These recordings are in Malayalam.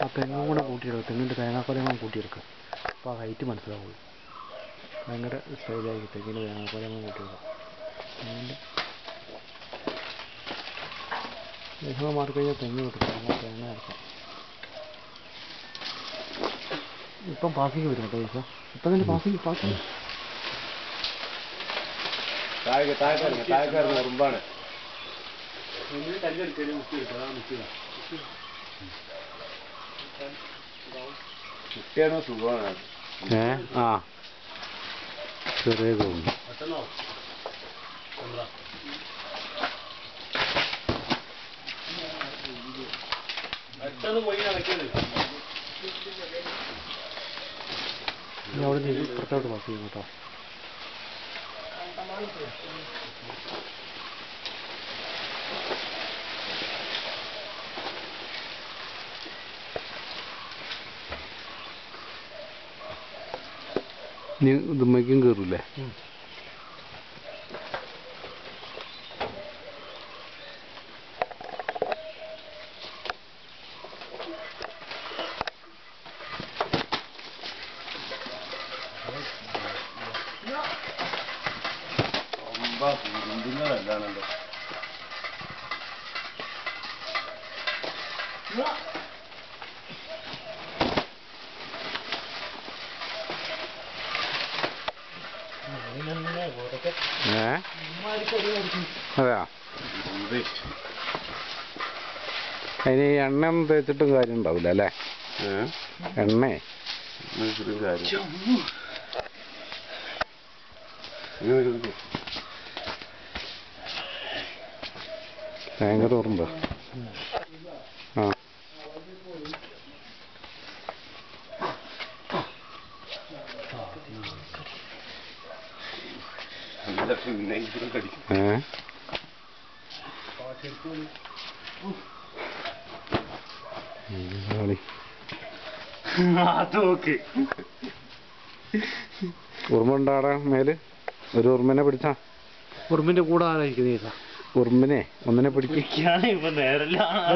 ആ തെങ്ങും കൂടെ കൂട്ടിയെടുക്കും, തെങ്ങിൻ്റെ തേങ്ങാക്കൊലയും കൂട്ടിയെടുക്കുക. അപ്പോൾ ആ ഹൈറ്റ് മനസ്സിലാവുള്ളൂ. ഭയങ്കര സ്റ്റൈലായി തെങ്ങിൻ്റെ തേങ്ങാക്കൊലയും കൂട്ടിയെടുക്കുക. തെങ്ങിൻ്റെ ദേശം മാറിക്കഴിഞ്ഞാൽ തെങ്ങ് കിട്ടും, തേങ്ങ എടുക്കാം. ഇപ്പം പാസിങ് വരും കേട്ടോ ദേശം, ഇപ്പം തന്നെ പാസിങ് ഉറുമ്പാണ്. കുട്ടിയാണോ സുഖമാണ്. ആ ചെറിയ തോന്നുന്നു. അവിടെ നിന്ന് പുറത്തോട്ട് പാസ് ചെയ്യും കേട്ടോ. നീ ഇതുമ്മയ്ക്കും കയറൂലേ? എന്താണല്ലോ അതെയാ, അതിന് എണ്ണ ഒന്നും തേച്ചിട്ടും കാര്യം ഉണ്ടാവില്ല അല്ലേ? എണ്ണേ ഭയങ്കര ഓർമ്മ. ആ ഉറുമ്പ ഉണ്ടാടാ മേല്. ഒരു ഉറുമ്പിനെ പിടിച്ചാ. ഉറുമ്പിന്റെ കൂടെ ആരായിരിക്കും? ഉറുമ്പിനെ ഒന്നിനെ പിടിക്കാണ്.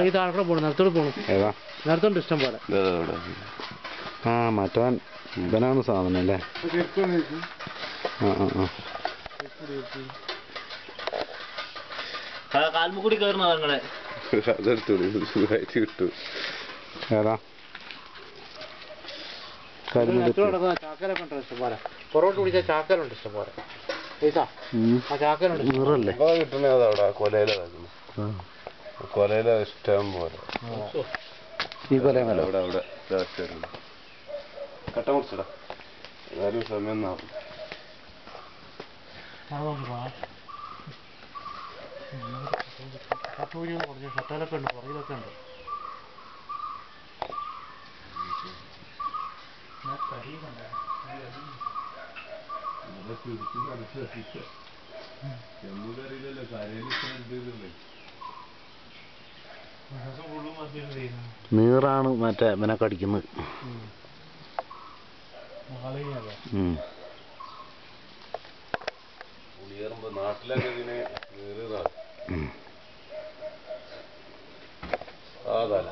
ഈ താഴെ പോണം, നേരത്തോട് പോണം. ഏതാ നേരത്തോണ്ട് ഇഷ്ടം പോലെ. ആ മറ്റവൻ ഇവനാണ് സാധനം അല്ലേ? കാൽമുകൂടി കയറുന്ന നിങ്ങളെ കിട്ടു. ഏതാ ചാക്കലൊക്കെ ഉണ്ട് ഇഷ്ടം പോലെ. പുറകോട്ട് പിടിച്ച ചാക്കലുണ്ട് ഇഷ്ടം പോലെ. ആ ചാക്കലുണ്ട് കിട്ടണേ അതവിടെ കൊലയില ഇഷ്ടം പോലെ. ഈ കൊലമല്ല അവിടെ അവിടെ കട്ട മുറിച്ചടാ. ഏതായാലും സമയം നാവും. ഷട്ടലൊക്കെ ഉണ്ട്, പുറകിലൊക്കെ ഉണ്ട്. നീറാണ് മറ്റേ ഇവനെ കടിക്കുന്നത്. നാട്ടിലൊക്കെ ഇതിനെ നീറുന്നതാണ്. അതല്ല